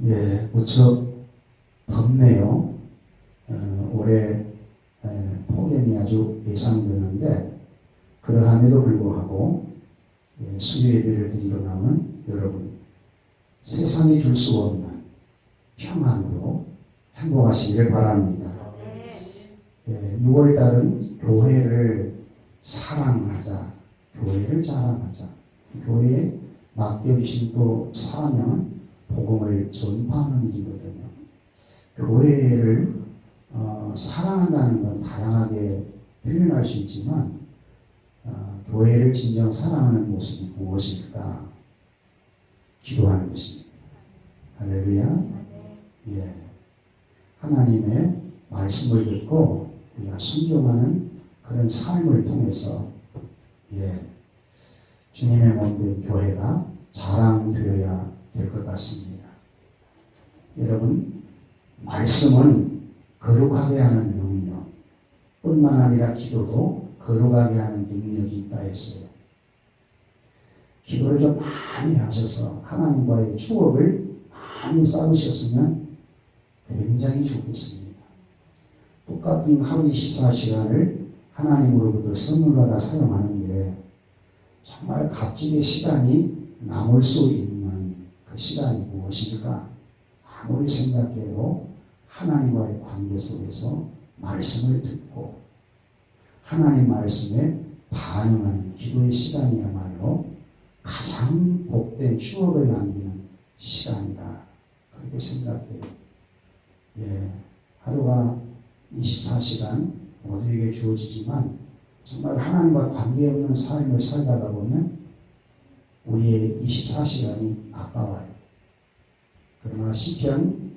예, 무척 덥네요. 올해 폭염이 아주 예상되는데 그러함에도 불구하고 수요 예배를 드리러 나오는 여러분, 세상이 줄 수 없는 평안으로 행복하시기를 바랍니다. 6월달은 교회를 사랑하자, 교회를 자랑하자. 교회에 맡겨주신 또 사명은 복음을 전파하는 일이거든요. 교회를 사랑한다는 건 다양하게 표현할 수 있지만 교회를 진정 사랑하는 모습이 무엇일까? 기도하는 것입니다. 할렐루야. 예. 하나님의 말씀을 듣고 우리가 순종하는 그런 삶을 통해서 주님의 몸된 교회가 자랑되어야 될 것 같습니다. 여러분, 말씀은 거룩하게 하는 능력 뿐만 아니라 기도도 거룩하게 하는 능력이 있다 했어요. 기도를 좀 많이 하셔서 하나님과의 추억을 많이 쌓으셨으면 굉장히 좋겠습니다. 똑같은 하루 24시간을 하나님으로부터 선물 받아 사용하는데 정말 값지게 시간이 남을 수 있는 그 시간이 무엇일까? 아무리 생각해도 하나님과의 관계 속에서 말씀을 듣고 하나님 말씀에 반응하는 기도의 시간이야말로 가장 복된 추억을 남기는 시간이다. 그렇게 생각해요. 하루가 24시간 모두에게 주어지지만 정말 하나님과 관계없는 삶을 살다가 보면 우리의 24시간이 아까워요. 그러나 시편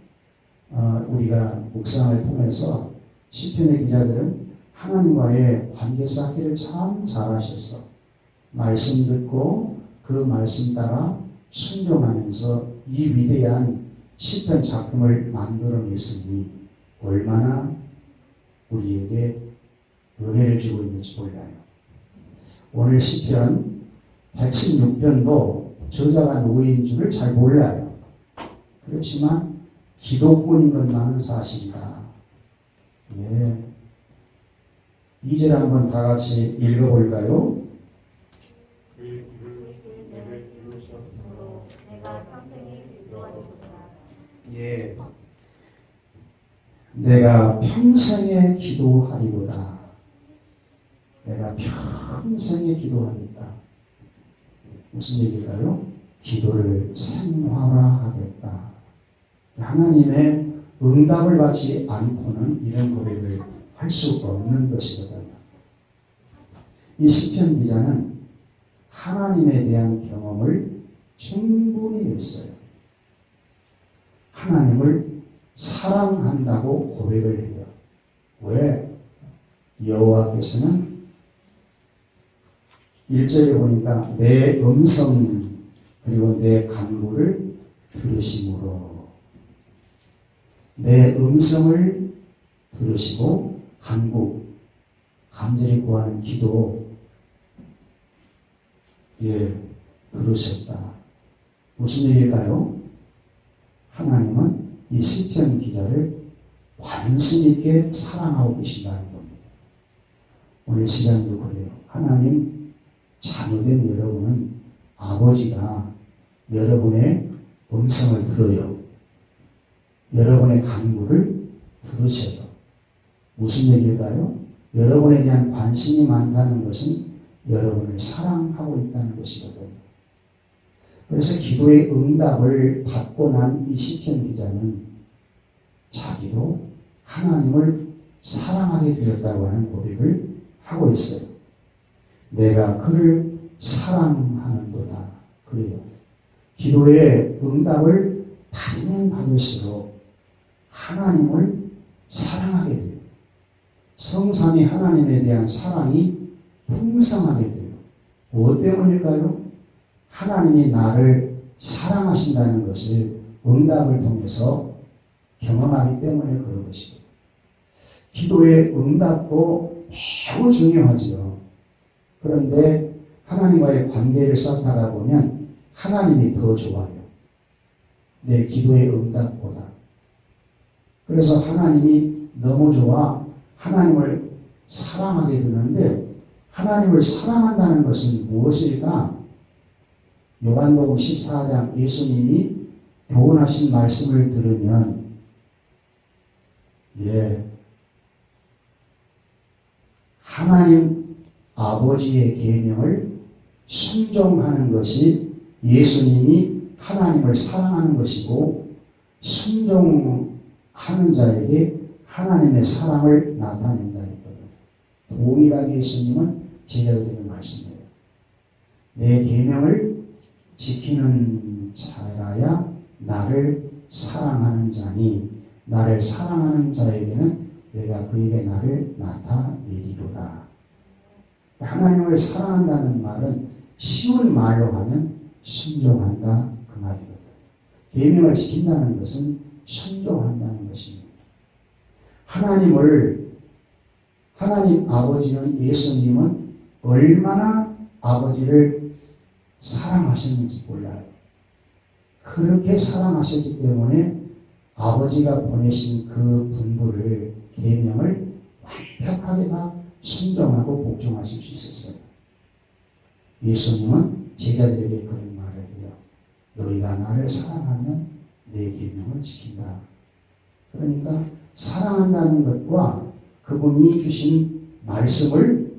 우리가 묵상을 통해서 시편의 기자들은 하나님과의 관계 쌓기를 참 잘하셔서 말씀 듣고 그 말씀 따라 순종하면서 이 위대한 시편 작품을 만들어냈으니 얼마나 우리에게 은혜를 주고 있는지 몰라요. 오늘 시편 116편도 저자가 누구인 줄을 잘 몰라요. 그렇지만 기도꾼인 것만은 사실이다. 2절 한번 다 같이 읽어볼까요? 내가 평생에 기도하리로다. 내가 평생에 기도하겠다. 무슨 얘기일까요? 기도를 생활화하겠다. 하나님의 응답을 받지 않고는 이런 고백을 할 수 없는 것이거든요. 이 시편 기자는 하나님에 대한 경험을 충분히 했어요. 하나님을 사랑한다고 고백을 해요. 왜? 여호와께서는 1절에 보니까 내 음성 그리고 내 간구를 들으심으로 내 음성을 들으시고 간구, 간절히 구하는 기도 들으셨다. 무슨 얘기일까요? 하나님은 이 시편 기자를 관심 있게 사랑하고 계신다는 겁니다. 오늘 시간도 그래요. 하나님 자녀된 여러분은 아버지가 여러분의 음성을 들어요. 여러분의 간구를 들으셔요. 무슨 얘기일까요? 여러분에 대한 관심이 많다는 것은 여러분을 사랑하고 있다는 것이거든요. 그래서 기도의 응답을 받고 난 이 시편 기자는 자기도 하나님을 사랑하게 되었다고 하는 고백을 하고 있어요. 내가 그를 사랑하는도다. 그래요. 기도의 응답을 받으면 받을수록 하나님을 사랑하게 돼요. 성삼위 하나님에 대한 사랑이 풍성하게 돼요. 무엇 때문일까요? 하나님이 나를 사랑하신다는 것을 응답을 통해서 경험하기 때문에 그런 것이에요. 기도의 응답도 매우 중요하지요. 그런데 하나님과의 관계를 쌓다가 보면 하나님이 더 좋아요. 내 기도의 응답보다. 그래서 하나님이 너무 좋아 하나님을 사랑하게 되는데, 하나님을 사랑한다는 것은 무엇일까? 요한복음 14장 예수님이 교훈하신 말씀을 들으면 하나님 아버지의 계명을 순종하는 것이 예수님이 하나님을 사랑하는 것이고, 순종하는 자에게 하나님의 사랑을 나타낸다 했거든요. 동일하게 예수님은 제자들에게 말씀해요. 내 계명을 지키는 자라야 나를 사랑하는 자니, 나를 사랑하는 자에게는 내가 그에게 나를 나타내리로다. 하나님을 사랑한다는 말은 쉬운 말로 하면 순종한다 그 말이거든. 계명을 지킨다는 것은 순종한다는 것입니다. 하나님 아버지는, 예수님은 얼마나 아버지를 사랑하셨는지 몰라요. 그렇게 사랑하셨기 때문에 아버지가 보내신 그 분부를, 계명을 완벽하게 다 순종하고 복종하실 수 있었어요. 예수님은 제자들에게 그런 말을 해요. 너희가 나를 사랑하면 내 계명을 지킨다. 그러니까 사랑한다는 것과 그분이 주신 말씀을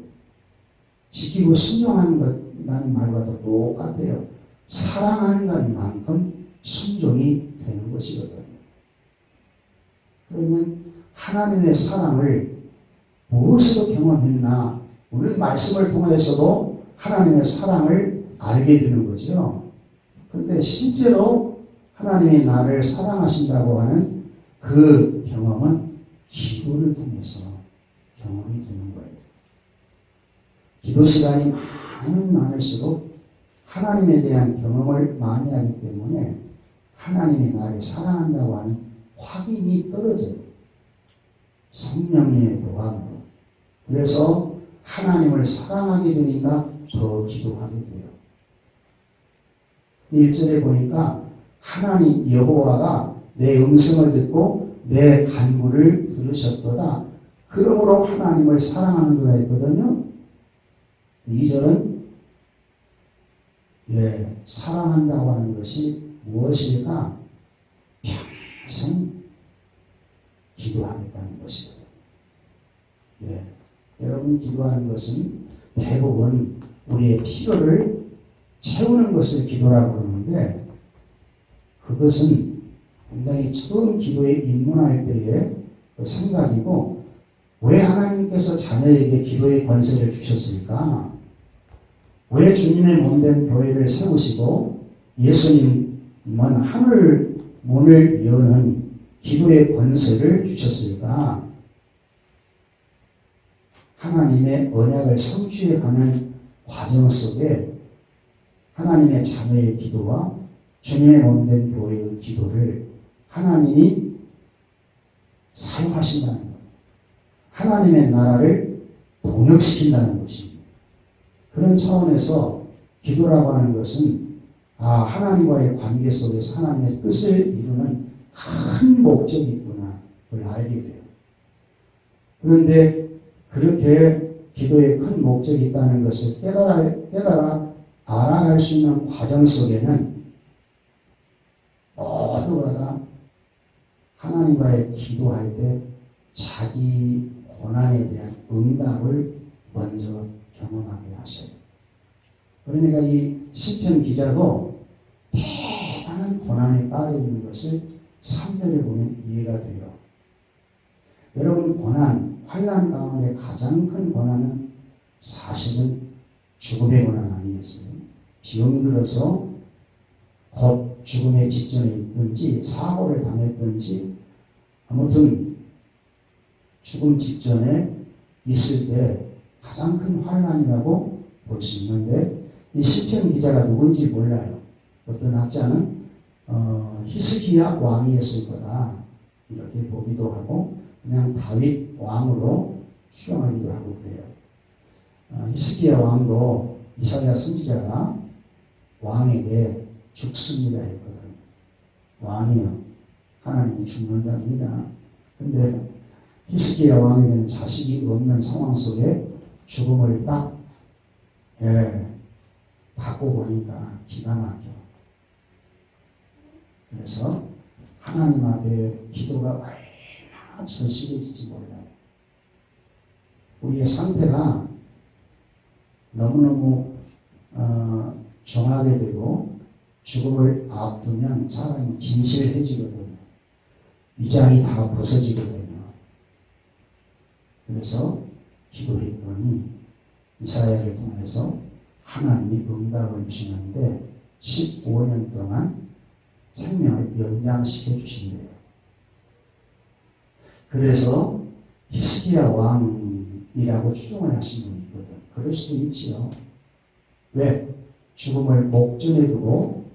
지키고 순종하는 것이라는 말과 똑같아요. 사랑하는 것만큼 순종이 되는 것이거든요. 그러면 하나님의 사랑을 무엇으로 경험했나? 우리는 말씀을 통해서도 하나님의 사랑을 알게 되는 거죠. 그런데 실제로 하나님이 나를 사랑하신다고 하는 그 경험은 기도를 통해서 경험이 되는 거예요. 기도 시간이 많으면 많을수록 하나님에 대한 경험을 많이 하기 때문에 하나님이 나를 사랑한다고 하는 확인이 떨어져요. 성령의 교감으로. 그래서 하나님을 사랑하게 되니까 더 기도하게 돼요. 1절에 보니까 하나님 여호와가 내 음성을 듣고 내 간구를 들으셨도다. 그러므로 하나님을 사랑하는도다 했거든요. 2절은 사랑한다고 하는 것이 무엇일까? 평생 기도하겠다는 것이거든요. 여러분, 기도하는 것은 대부분 우리의 필요를 채우는 것을 기도라고 그러는데, 그것은 굉장히 처음 기도에 입문할 때의 그 생각이고, 왜 하나님께서 자녀에게 기도의 권세를 주셨을까? 왜 주님의 몸된 교회를 세우시고 예수님은 하늘 문을 여는 기도의 권세를 주셨을까? 하나님의 언약을 성취해가는 과정 속에 하나님의 자녀의 기도와 주님의 몸된 교회의 기도를 하나님이 사용하신다는 것, 하나님의 나라를 동역시킨다는 것입니다. 그런 차원에서 기도라고 하는 것은 하나님과의 관계 속에서 하나님의 뜻을 이루는 큰 목적이 있구나, 그걸 알게 돼요. 그런데 그렇게 기도에 큰 목적이 있다는 것을 깨달아 알아갈 수 있는 과정 속에는 모두가 하나님과의 기도할 때 자기 고난에 대한 응답을 먼저 경험하게 하셔요. 그러니까 이 시편 기자도 대단한 고난에 빠져 있는 것을 3절에 보면 이해가 돼요. 여러분, 고난, 환난 가운데 가장 큰 고난은 사실은 죽음의 고난 아니겠어요? 병들어서 곧 죽음의 직전에 있든지 사고를 당했든지 아무튼 죽음 직전에 있을 때 가장 큰 환난이라고 볼 수 있는데, 이 시편 기자가 누군지 몰라요. 어떤 학자는 히스기야 왕이었을 거다 이렇게 보기도 하고, 그냥 다윗 왕으로 추정하기도 하고 그래요. 히스기야 왕도 이사야 선지자가 왕에게 죽습니다 했거든요. 왕이요. 하나님이 죽는답니다. 근데 히스기야 왕에게는 자식이 없는 상황 속에 죽음을 딱 바꿔보니까 기가 막혀. 그래서 하나님 앞에 기도가 얼마나 절실해질지 몰라요. 우리의 상태가 너무너무 중하게 되고 죽음을 앞두면 사람이 진실해지거든요. 위장이 다 벗어지거든요. 그래서 기도했더니 이사야를 통해서 하나님이 응답을 주시는데 15년 동안 생명을 연장시켜 주신대요. 그래서 히스기야 왕이라고 추정을 하신 분이 있거든. 그럴 수도 있지요. 왜? 죽음을 목전에 두고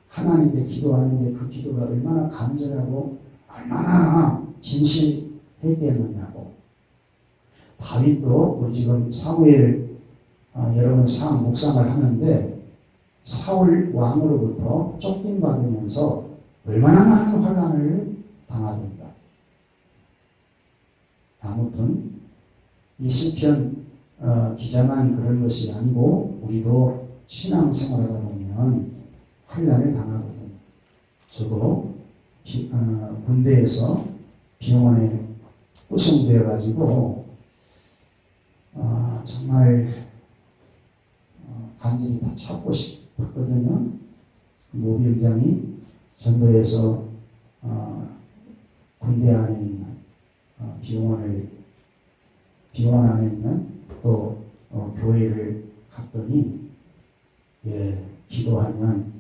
하나님께 기도하는데 그 기도가 얼마나 간절하고 얼마나 진실했겠느냐고. 다윗도 우리 지금 사무엘 여러분 상 묵상을 하는데 사울 왕으로부터 쫓김받으면서 얼마나 많은 환난을 당하던가. 아무튼 이 시편 기자만 그런 것이 아니고 우리도 신앙생활하다 보면 환난을 당하거든요. 저도 군대에서 병원에 구성되어 가지고 정말 간절히 다 찾고 싶었거든요. 모병장이 전도에서 군대 안에 있는 병원 안에 있는 또 교회를 갔더니 기도하면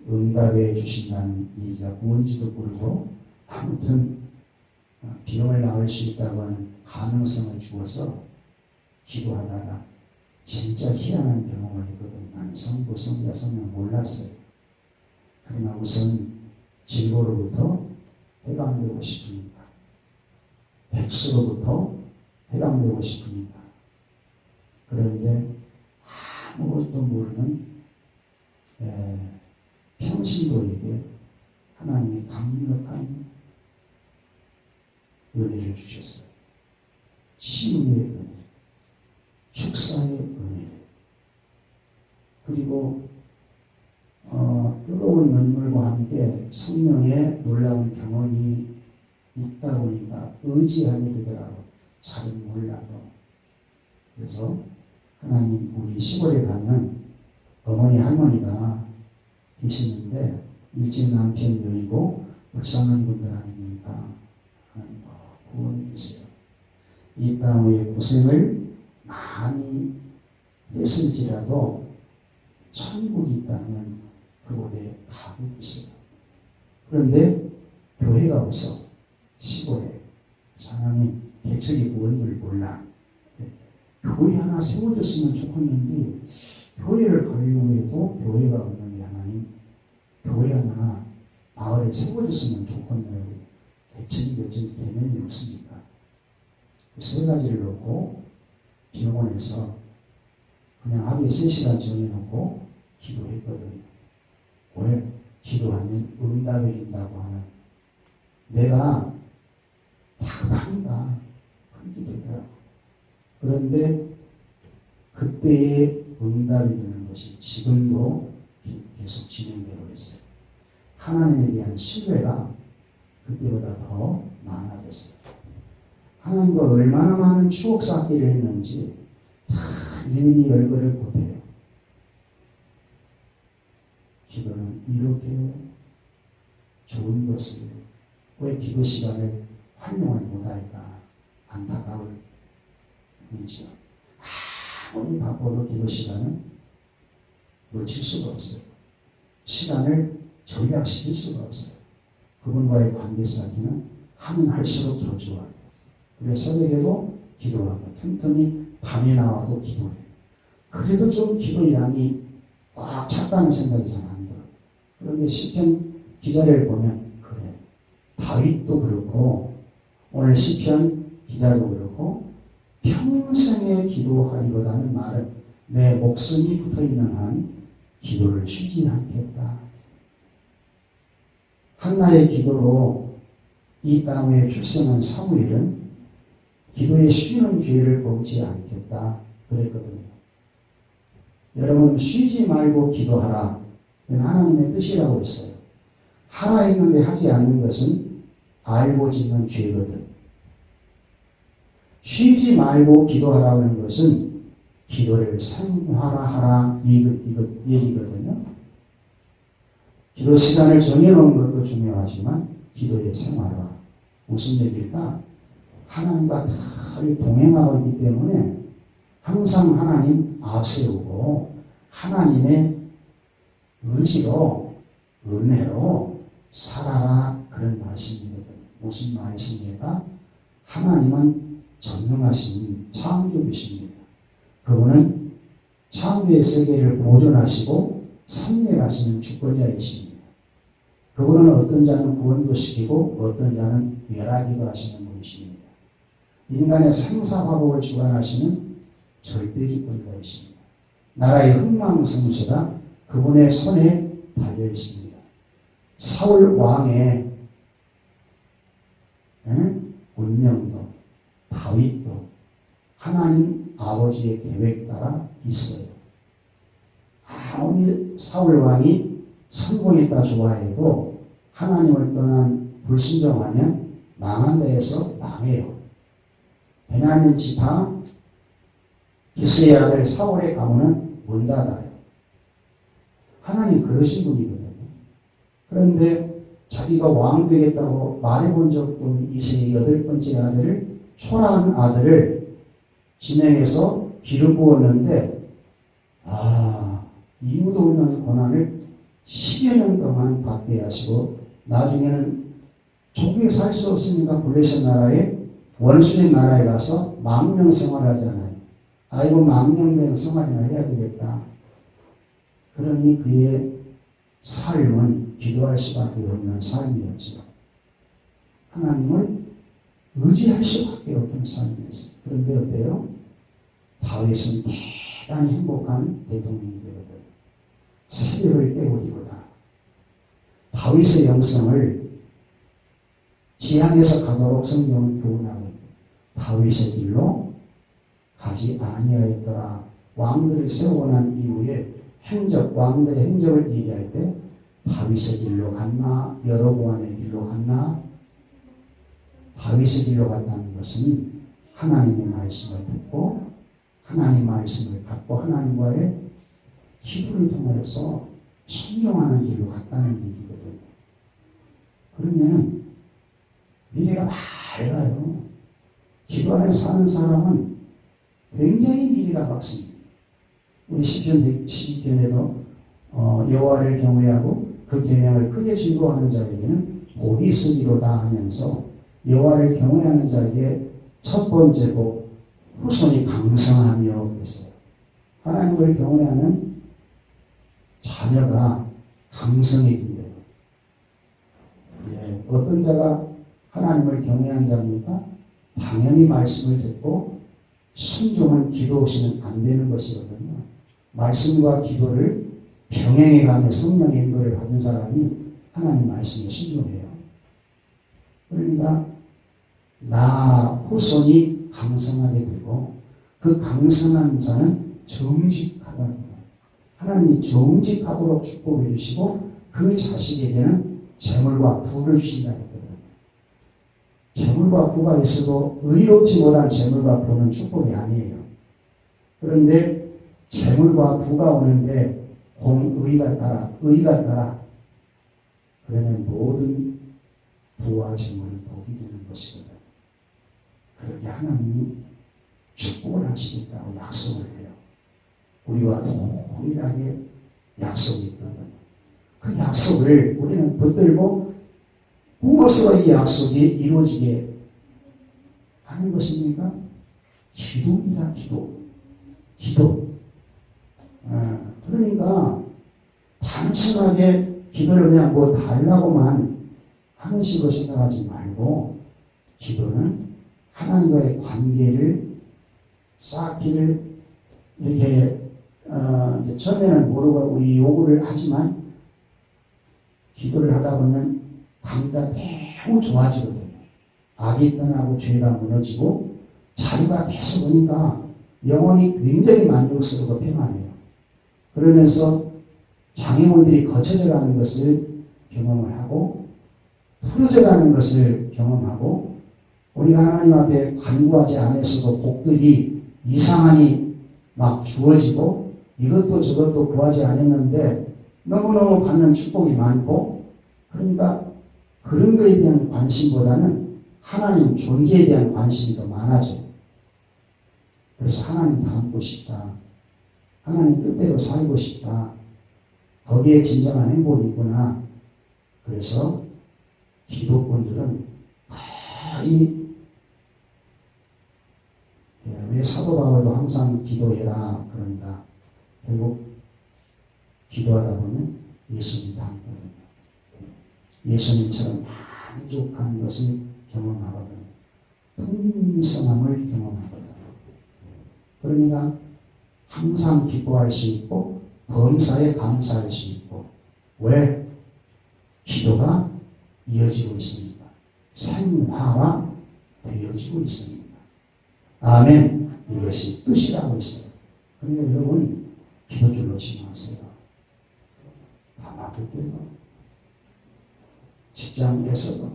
응답해 주신다는 얘기가 뭔지도 모르고 아무튼 병을 나을 수 있다고 하는 가능성을 주어서 기도하다가 진짜 희한한 경험을 했거든요. 나는 성부, 성자, 성령 몰랐어요. 그러나 우선 질고로부터 해방되고 싶으니까, 백수로부터 해방되고 싶으니까. 그런데 아무것도 모르는 평신도에게 하나님이 강력한 은혜를 주셨어요. 치유의 은혜, 축사의 은혜, 그리고 뜨거운 눈물과 함께 성령의 놀라운 경험이 있다 보니까 의지하게 되더라고요. 잘은 몰라도. 그래서 하나님, 우리 시골에 가면 어머니 할머니가 계시는데 일찍 남편 여의고 불쌍한 분들 아닙니까? 하나님 구원해 주세요. 이 땅의 고생을 많이 했을지라도 천국이 있다면 그곳에 가고 있어요. 그런데 교회가 없어. 시골에. 하나님 개척이 뭔지를 몰라. 교회 하나 세워졌으면 좋겠는데 교회를 가려고 해도 교회가 없는데 하나님 교회 하나 마을에 세워졌으면 좋겠네요. 개척이 어쩐지 개념이 없으니까. 세 가지를 놓고 병원에서 그냥 하루에 3시간 정해놓고 기도했거든요. 왜? 기도하면 응답해준다고 하는, 내가 다급하니까 그렇게 되더라고. 그런데 그때의 응답이 되는 것이 지금도 계속 진행되고 있어요. 하나님에 대한 신뢰가 그때보다 더 많아졌어요. 하나님과 얼마나 많은 추억 쌓기를 했는지 다 일일이 열거를 못해요. 기도는 이렇게 좋은 것을 왜 기도 시간을 활용을 못할까 안타까울 뿐이죠. 아무리 바빠도 기도 시간은 놓칠 수가 없어요. 시간을 절약시킬 수가 없어요. 그분과의 관계 쌓기는 하면 할수록 더 좋아요. 그래서 새벽에도 기도하고 틈틈이 밤에 나와도 기도해요. 그래도 좀 기도 양이 꽉 찼다는 생각이 잘 안 들어요. 그런데 시편 기자를 보면 그래. 다윗도 그렇고 오늘 시편 기자도 그렇고 평생에 기도하리로다는 말은 내 목숨이 붙어있는 한 기도를 쉬지 않겠다. 한나의 기도로 이 땅에 출생한 사무엘은 기도에 쉬는 죄를 범지 않겠다 그랬거든요. 여러분 쉬지 말고 기도하라. 이건 하나님의 뜻이라고 했어요. 하라 했는데 하지 않는 것은 알고 짓는 죄거든. 쉬지 말고 기도하라는 것은 기도를 생활화하라 이것 얘기거든요. 기도 시간을 정해놓은 것도 중요하지만 기도의 생활화. 무슨 얘기일까? 하나님과 늘 동행하고 있기 때문에 항상 하나님 앞세우고 하나님의 의지로 은혜로 살아라 그런 말씀이거든요. 무슨 말씀입니까? 하나님은 전능하신 창조주십니다. 그분은 창조의 세계를 보존하시고 섭리하시는 주권자이십니다. 그분은 어떤 자는 구원도 시키고 어떤 자는 멸하기도 하시는 분이십니다. 인간의 생사화복을 주관하시는 절대주권자이십니다. 나라의 흥망성쇠가 그분의 손에 달려 있습니다. 사울 왕의 운명도 다윗도 하나님 아버지의 계획 따라 있어요. 아무리 사울 왕이 성공했다 좋아해도 하나님을 떠난 불순종하면 망한 데에서 망해요. 베냐민 지파 기스의 아들 사울의 가문은 문 닫아요. 하나님 그러신 분이거든요. 그런데 자기가 왕 되겠다고 말해본 적도 없는 이세의 8번째 아들을 초라한 아들을 지명해서 기름 부었는데 이유도 없는 고난을 10여 년 동안 받게 하시고 나중에는 조국에 살 수 없으니까 블레셋 나라에 원수의 나라에 가서 망명 생활하잖아요. 아이고 망명된 생활이나 해야 되겠다. 그러니 그의 삶은 기도할 수밖에 없는 삶이었죠. 하나님을 의지할 수밖에 없는 삶이었어요. 그런데 어때요? 다윗은 대단히 행복한 대통령이 되거든. 새벽을 깨우리보다 다윗의 영성을 지향해서 가도록 성경은 교훈하고 있고 다윗의 길로 가지 아니하였더라. 왕들을 세우고 난 이후에 왕들의 행적을 얘기할 때 다윗의 길로 갔나 여로보암의 길로 갔나 다윗의 길로 갔다는 것은 하나님의 말씀을 듣고 하나님 말씀을 갖고 하나님과의 기도를 통해서 순종하는 길로 갔다는 얘기거든요. 그러면 미래가 밝아요. 기도 안에 사는 사람은 굉장히 미래가 밝습니다. 우리 시편 112편에도 여호와를 경외하고 그 계명을 크게 즐거워하는 자에게는 복이 있으리로다 하면서 여호와를 경외하는 자에게 첫 번째 복 후손이 강성하며 그랬어요. 하나님을 경외하는 자녀가 강성해진대요. 어떤 자가 하나님을 경외한 자입니까? 당연히 말씀을 듣고 순종은 기도 없이는 안 되는 것이거든요. 말씀과 기도를 병행해가며 성령의 인도를 받은 사람이 하나님 말씀에 순종해요. 그러니까 나 후손이 강성하게 되고 그 강성한 자는 정직하다는 거예요. 하나님이 정직하도록 축복해 주시고 그 자식에게는 재물과 부를 주신다는 거예요. 재물과 부가 있어도 의롭지 못한 재물과 부는 축복이 아니에요. 그런데 재물과 부가 오는데 의가 따라 그러면 모든 부와 재물은 복이 되는 것이거든. 그렇게 하나님이 축복을 하시겠다고 약속을 해요. 우리와 동일하게 약속이 있거든. 그 약속을 우리는 붙들고 무엇으로 이 약속이 이루어지게 하는 것입니까? 기도이다. 기도. 그러니까 단순하게 기도를 그냥 뭐 달라고만 하는 식으로 생각하지 말고 기도는 하나님과의 관계를 쌓기를 이렇게 이제 처음에는 모르고 우리 요구를 하지만 기도를 하다 보면 관계가 매우 좋아지거든요. 악이 떠나고 죄가 무너지고 자유가 돼서 보니까 영혼이 굉장히 만족스럽고 평안해요. 그러면서 장애물들이 거쳐져 가는 것을 경험을 하고 풀어져 가는 것을 경험하고 우리가 하나님 앞에 간구하지 않았어도 복들이 이상하니 막 주어지고 이것도 저것도 구하지 않았는데 너무너무 받는 축복이 많고 그러니까 그런 거에 대한 관심보다는 하나님 존재에 대한 관심이 더 많아져요. 그래서 하나님 닮고 싶다. 하나님 뜻대로 살고 싶다. 거기에 진정한 행복이 있구나. 그래서 기독군들은 거의 왜 사도 바울도 항상 기도해라 그런가. 결국 기도하다 보면 예수님 닮거든요. 예수님처럼 만족한 것을 경험하거든요. 풍성함을 경험하거든요. 그러니까 항상 기뻐할 수 있고 범사에 감사할 수 있고 왜? 기도가 이어지고 있으니까 생화가 되어지고 있으니까 아멘. 이것이 뜻이라고 있어요. 그러니까 여러분 기도줄 놓지 마세요. 바쁠 때도 직장에서도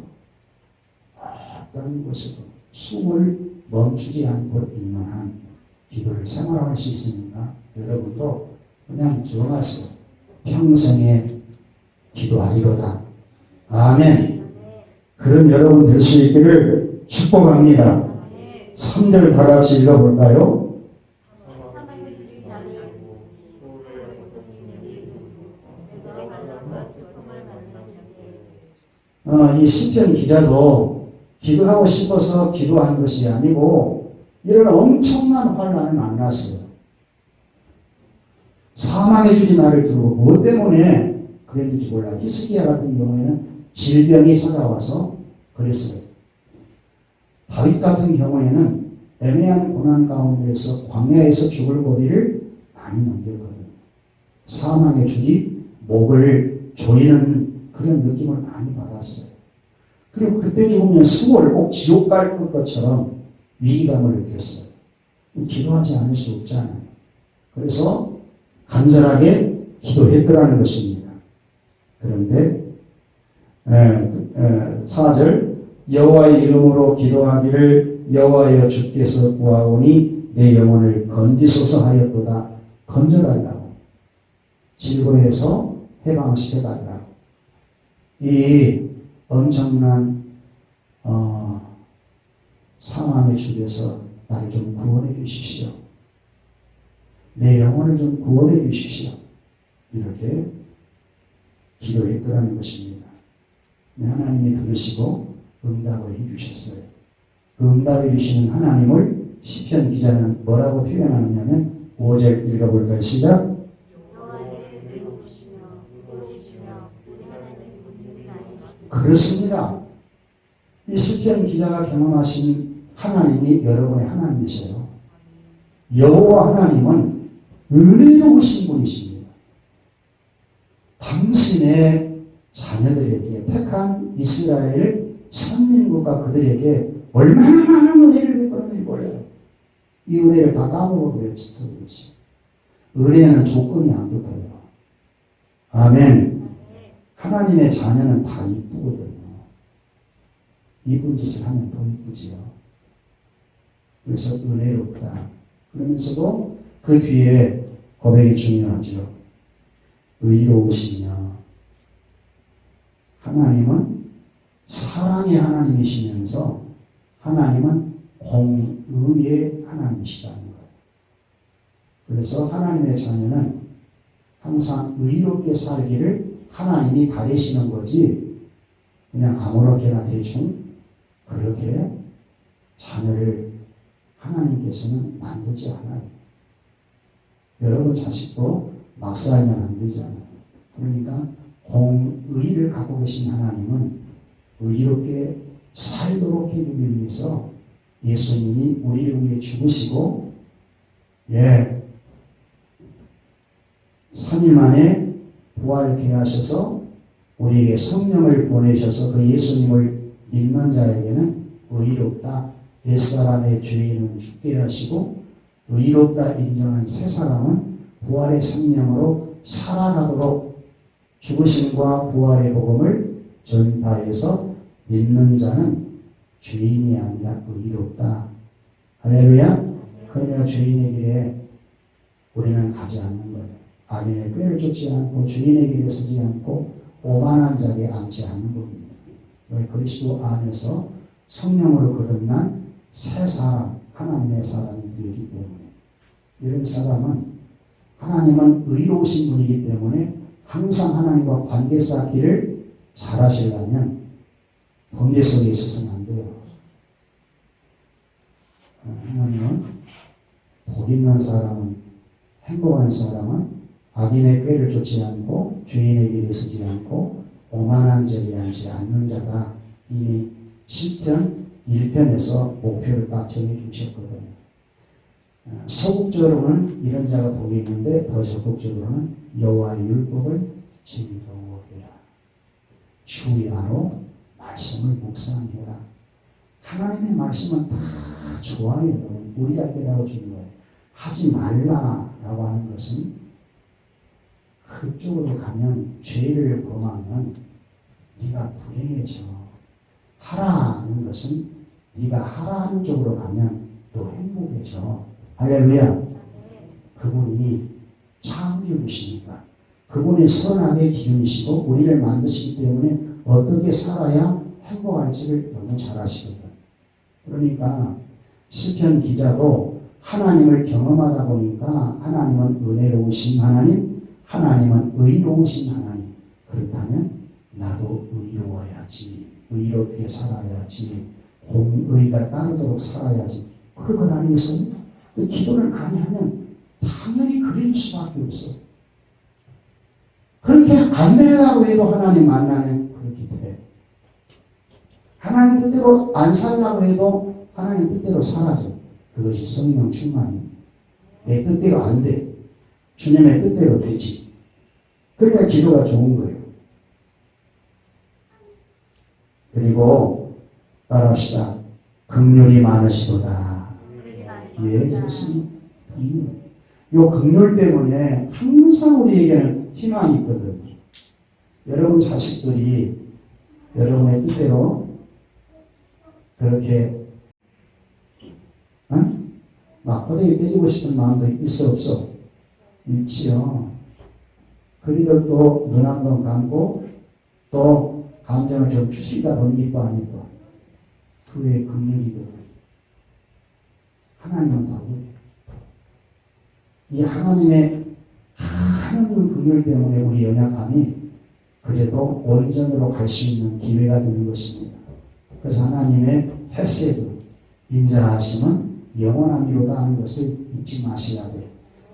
어떤 곳에도 숨을 멈추지 않고 있는 한 기도를 생활할 수 있으니까 여러분도 그냥 정하세요. 평생에 기도하리로다. 아멘. 그런 여러분 될 수 있기를 축복합니다. 3절 다 같이 읽어볼까요? 이 시편 기자도 기도하고 싶어서 기도한 것이 아니고 이런 엄청난 환난을 만났어요. 사망의 줄이 나를 두르고 뭐 때문에 그랬는지 몰라. 히스기야 같은 경우에는 질병이 찾아와서 그랬어요. 다윗 같은 경우에는 애매한 고난 가운데서 광야에서 죽을 고비를 많이 넘겼거든요. 사망의 줄이 목을 조이는 그런 느낌을 많이 받았어요. 그리고 그때 죽으면 수고를 꼭 지옥 갈 것처럼 위기감을 느꼈어요. 기도하지 않을 수 없잖아요. 그래서 간절하게 기도했더라는 것입니다. 그런데 4절 여호와의 이름으로 기도하기를 여호와여 주께서 구하오니 내 영혼을 건지소서 하였도다. 건져달라고. 질고해서 해방시켜달라고. 이 엄청난 상황의 줄에서 나를 좀 구원해 주십시오. 내 영혼을 좀 구원해 주십시오. 이렇게 기도했더라는 것입니다. 하나님이 들으시고 응답을 해주셨어요. 그 응답해 주시는 하나님을 시편 기자는 뭐라고 표현하느냐면 5절 읽어볼까요? 시작. 그렇습니다. 이 시편 기자가 경험하신 하나님이 여러분의 하나님이세요. 여호와 하나님은 은혜로우신 분이십니다. 당신의 자녀들에게 택한 이스라엘 선민국과 그들에게 얼마나 많은 은혜를 베풀었는지 몰라요. 이 은혜를 다 까먹어버렸어. 은혜는 조건이 안 붙어요. 아멘. 하나님의 자녀는 다 이쁘거든요. 이쁜 짓을 하면 더 이쁘지요. 그래서 은혜롭다. 그러면서도 그 뒤에 고백이 중요하죠. 의로우시며 하나님은 사랑의 하나님이시면서 하나님은 공의의 하나님이시다는 거예요. 그래서 하나님의 자녀는 항상 의롭게 살기를 하나님이 바라시는 거지 그냥 아무렇게나 대충 그렇게 자녀를 하나님께서는 만들지 않아요. 여러분 자식도 막 살면 안 되잖아요. 그러니까 공의를 갖고 계신 하나님은 의롭게 살도록 해주기 위해서 예수님이 우리를 위해 죽으시고 3일 만에 부활케 하셔서 우리에게 성령을 보내셔서 그 예수님을 믿는 자에게는 의롭다. 옛사람의 죄인은 죽게 하시고 의롭다 인정한 새 사람은 부활의 생명으로 살아가도록 죽으심과 부활의 복음을 전파해서 믿는 자는 죄인이 아니라 의롭다. 할렐루야. 그러나 죄인의 길에 우리는 가지 않는 거예요. 악인의 꾀를 쫓지 않고 죄인의 길에 서지 않고 오만한 자리에 앉지 않는 겁니다. 왜? 그리스도 안에서 성령으로 거듭난 새 사람, 하나님의 사람이 되기 때문에 이런 사람은 하나님은 의로우신 분이기 때문에 항상 하나님과 관계 쌓기를 잘 하시려면 범죄 속에 있어서는 안 돼요. 하나님은 복 있는 사람은, 행복한 사람은 악인의 꾀를 쫓지 않고 죄인의 길에 서지 않고 오만한 자리에 앉지 않는 자가 이미 시편 1편에서 목표를 딱 정해 주셨거든요. 서국적으로는 이런 자가 복이 있는데 더 적극적으로는 여호와의 율법을 즐거워해라. 주야로 말씀을 묵상해라. 하나님의 말씀은 다 좋아요. 우리 자기라고 주는 거예요. 하지 말라라고 하는 것은 그쪽으로 가면 죄를 범하면 네가 불행해져. 하라는 것은 네가 하라는 쪽으로 가면 또 행복해져. 할렐루야. 그분이 창조주시니까 그분이 선하게 기운이시고 우리를 만드시기 때문에 어떻게 살아야 행복할지를 너무 잘 아시거든. 그러니까 시편 기자도 하나님을 경험하다 보니까 하나님은 은혜로우신 하나님, 하나님은 의로우신 하나님. 그렇다면 나도 의로워야지. 의롭게 살아야지. 공의가 따르도록 살아야지. 그러고 다니면서 기도를 많이 하면 당연히 그럴 수밖에 없어. 그렇게 안 되려고 해도 하나님 만나면 그렇게 돼. 하나님 뜻대로 안 살려고 해도 하나님 뜻대로 살아줘. 그것이 성령 충만입니다. 내 뜻대로 안 돼. 주님의 뜻대로 되지. 그러니까 기도가 좋은 거예요. 그리고 따라합시다. 긍휼이 많으시도다. 예, 예수님. 요 긍휼 때문에 항상 우리에게는 희망이 있거든요. 여러분 자식들이 여러분의 뜻대로 그렇게 막 호되게 때리고 싶은 마음도 있어 없어? 있지요. 그리들도 눈 한 번 감고 또 감정을 좀 추스리다 보면 이뻐 안 이뻐? 그게 긍휼이거든. 하나님은 바로 이 하나님의 하나님 긍휼 때문에 우리 연약함이 그래도 온전으로 갈 수 있는 기회가 되는 것입니다. 그래서 하나님의 헤세드, 인자하심은 영원함이로다 하는 것을 잊지 마셔야 돼요.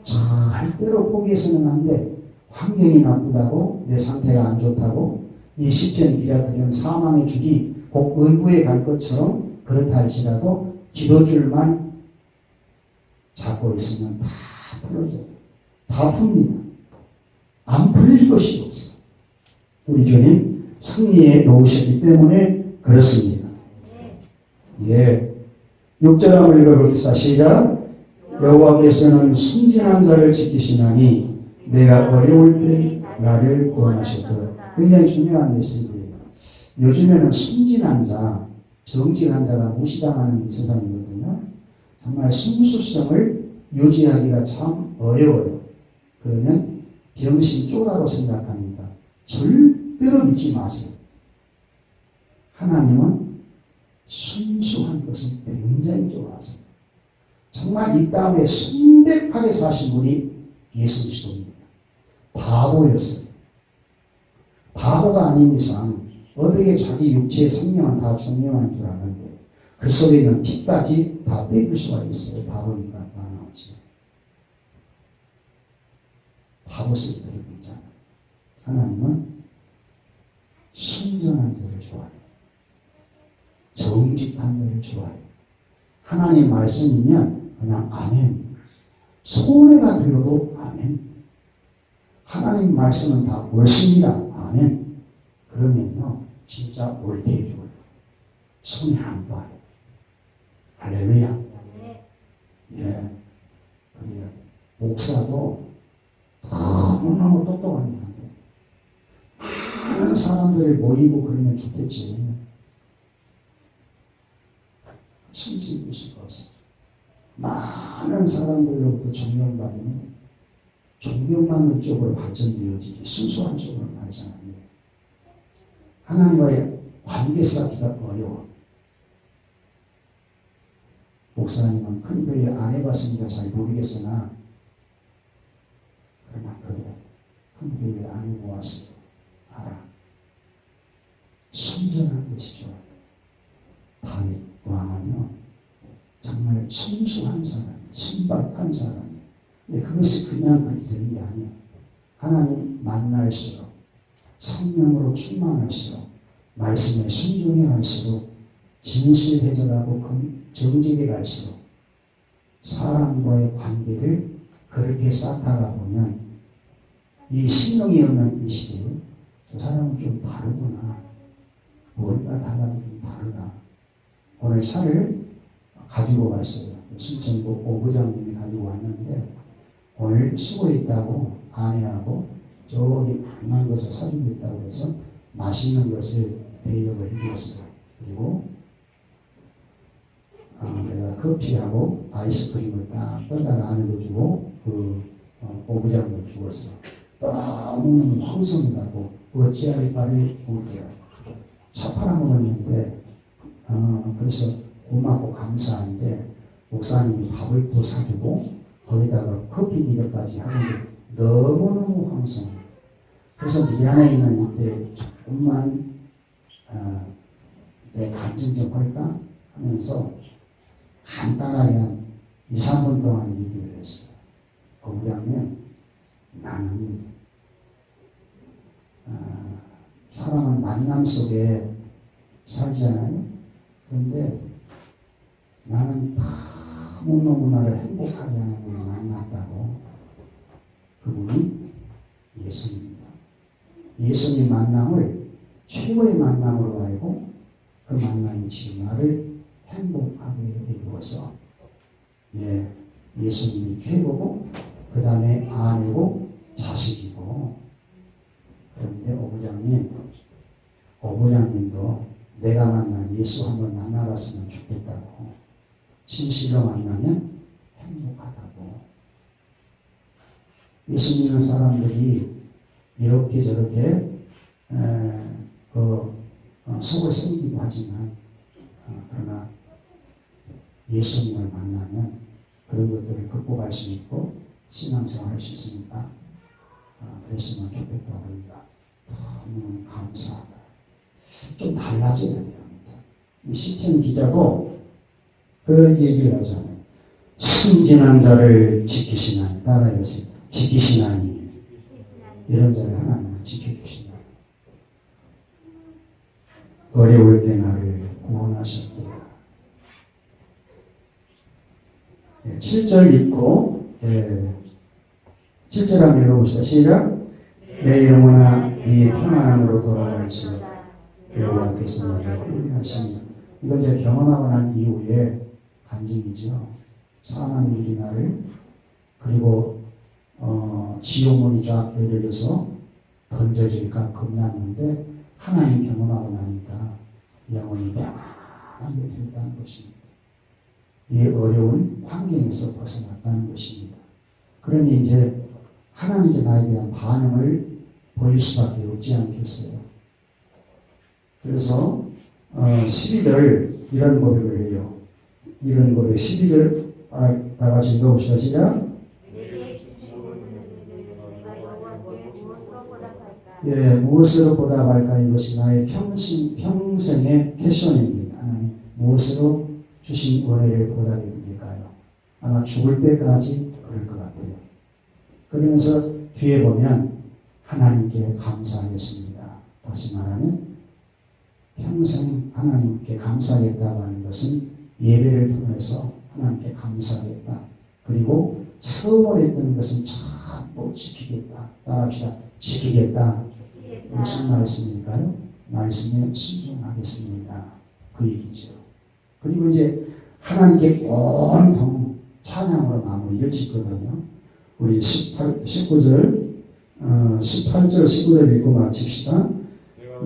절대로 포기해서는 안 돼. 환경이 나쁘다고, 내 상태가 안 좋다고, 이 시편 기자들은 사망의 줄이 곧 은부에 갈 것처럼 그렇다 할지라도 기도줄만 잡고 있으면 다 풀어져요. 다 풉니다. 안 풀릴 것이 없어. 우리 주님 승리에 놓으셨기 때문에 그렇습니다. 예. 6절 한번 읽어봅시다. 시작. 여호와께서는 순진한 자를 지키시나니 내가 어려울 때 나를 구원하셨다. 굉장히 중요한 메시지예요. 요즘에는 순진한 자, 정직한 자가 무시당하는 세상이거든요. 정말 순수성을 유지하기가 참 어려워요. 그러면 병신쪼라고 생각합니다. 절대로 믿지 마세요. 하나님은 순수한 것은 굉장히 좋아하세요. 정말 이 땅에 순백하게 사신 분이 예수 그리스도입니다. 바보였어요. 바보가 아닌 이상 어떻게 자기 육체의 생명은 다 중요한 줄 아는데 그 속에 있는 피까지 다 빼줄 수가 있어요. 바보니까 나오지. 바보스를 들고 있잖아요. 하나님은 순전한 자를 좋아해요. 정직한 자를 좋아해요. 하나님 말씀이면 그냥 아멘. 손해가 들어도 아멘. 하나님 말씀은 다 옳습니다. 아멘. 그러면요, 진짜 옳게 해줘요. 손이 안 봐요. 할렐루야. 예. 그래요. 목사도 너무너무 똑똑합니다. 많은 사람들이 모이고 그러면 좋겠지. 순수히 수가 없어. 많은 사람들로부터 존경받으면 존경받는 쪽으로 발전되어지지 순수한 쪽으로 발전 안 돼요. 하나님과의 관계 쌓기가 어려워. 목사님은 큰 교회 안 해봤으니까 잘 모르겠으나 그러나 그래요. 큰 교회 안 해보았어요. 알아. 순전한 것이죠. 다윗 왕은요, 정말 순수한 사람이에요. 순박한 사람이에요. 근데 그것이 그냥 그렇게 되는 게 아니에요. 하나님 만날수록, 성령으로 충만할수록, 말씀에 순종해 갈수록, 진실해져가고 정직해 갈수록, 사람과의 관계를 그렇게 쌓다가 보면, 이 신령이 없는 이 시대에, 저 사람은 좀 다르구나. 머리가 달라도 좀 다르다. 오늘 차를 가지고 왔어요. 순천구 오부장님이 가지고 왔는데 오늘 치고 있다고 아내하고 저기 만난 것을 사주고 있다고 해서 맛있는 것을 대접을 해주었어요. 그리고 내가 커피하고 아이스크림을 딱 떠다가 안에도 주고 오부장도 주었어. 너무 황송이라고 어찌할 바를 모르더라. 차 팔아먹었는데 그래서 고맙고 감사한데 목사님이 밥을 또 사주고 거기다가 커피 기계까지 하는데 너무너무 황송해. 그래서 미안해 있는 이때 조금만 내 간증 좀 할까 하면서 간단하게 한 2, 3분 동안 얘기를 했어요. 거기라면 나는 사람은 만남 속에 살잖아요. 그런데 나는 너무너무 나를 행복하게 하는 분을 만났다고. 그분이 예수님입니다. 예수님 만남을 최고의 만남으로 알고 그 만남이 지금 나를 행복하게 해주어서 예수님이 최고고 그 다음에 아내고 자식이고. 그런데 오부장님도 내가 만난 예수 한번 만나봤으면 좋겠다고. 진실로 만나면 행복하다고. 예수 믿는 사람들이 이렇게 저렇게 속을 썩이기도 하지만 그러나 예수님을 만나면 그런 것들을 극복할 수 있고 신앙생활 할 수 있으니까 그랬으면 좋겠다고 합니다. 너무 감사하다. 좀 달라져야 돼요. 이 시편 기자도 그 얘기를 하잖아요. 순진한 자를 지키시나니, 따라해보세요. 지키시나니. 이런 자를 하나님은 지켜주신다. 어려울 때 나를 구원하셨도다. 7절 읽고 7절 한번 읽어봅시다. 시작. 내 영혼아 네 평안함으로 돌아갈지어다. 여호와께서 나를 후회하시니. 이건 이제 경험하고 난 이후에 간증이죠. 사망이 우리 나를 그리고 지옥문이 쫙 열려서 던져질까 겁났는데 하나님 경험하고 나니까 영혼이 평안하게 된다는 것입니다. 이 어려운 환경에서 벗어났다는 것입니다. 그러니 이제 하나님께 나에 대한 반응을 보일 수밖에 없지 않겠어요. 그래서 12절 이런 고백을 해요. 이런 고백 12절 다 같이 읽어봅시다. 시작. 무엇으로 보답할까? 이것이 나의 평생의 패션입니다. 하나님 무엇으로 주신 은혜를 보답해 드릴까요? 아마 죽을 때까지 그럴 것 같아요. 그러면서 뒤에 보면 하나님께 감사하겠습니다. 다시 말하면 평생 하나님께 감사하겠다고 하는 것은 예배를 통해서 하나님께 감사하겠다. 그리고 서원했던 것은 전부 지키겠다. 따라합시다. 지키겠다. 무슨 말씀일까요? 말씀에 순종하겠습니다. 그 얘기죠. 그리고 이제 하나님께 온통 찬양으로 마무리를 짓거든요. 우리 18절 19절 읽고 마칩시다.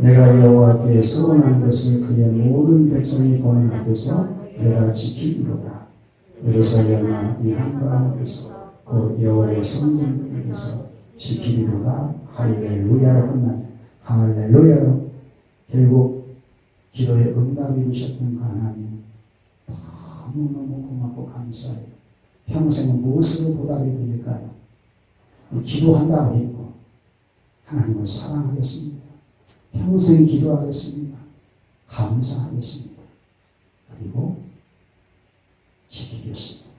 내가 여호와께 서원한 것을 그의 모든 백성이 보는 앞에서 내가 지키리로다. 예루살렘아 이 한가운데서 곧 여호와의 성전에서 지키리로다. 할렐루야로 끝나죠. 할렐루야로. 결국 기도의 응답이 오셨던 하나님 너무너무 고맙고 감사해요. 평생 무엇으로 보답이 드릴까요? 기도한다고 했고 하나님을 사랑하겠습니다. 평생 기도하겠습니다. 감사하겠습니다. 그리고 지키겠습니다.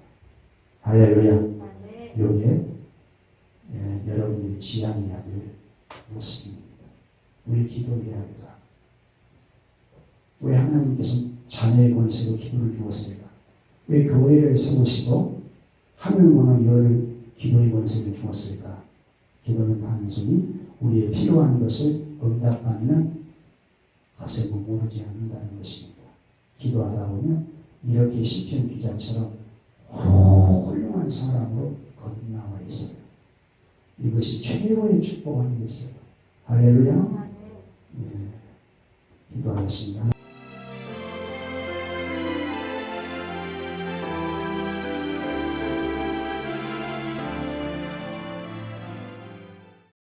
할렐루야. 여기에 여러분의 지향 이야기를 묻습니다. 왜 기도해야 할까? 왜 하나님께서 자녀의 권세로 기도를 주었을까? 왜 교회를 세우시고 하늘 문을 열 기도의 권세를 주었을까? 기도는 단순히 우리의 필요한 것을 응답받는 것에 머무르지 않는다는 것입니다. 기도하다 보면 이렇게 시편 기자처럼 훌륭한 사람으로 거듭나와 있어요. 이것이 최고의 축복 아니겠어요? 할렐루야. 예, 기도하겠습니다.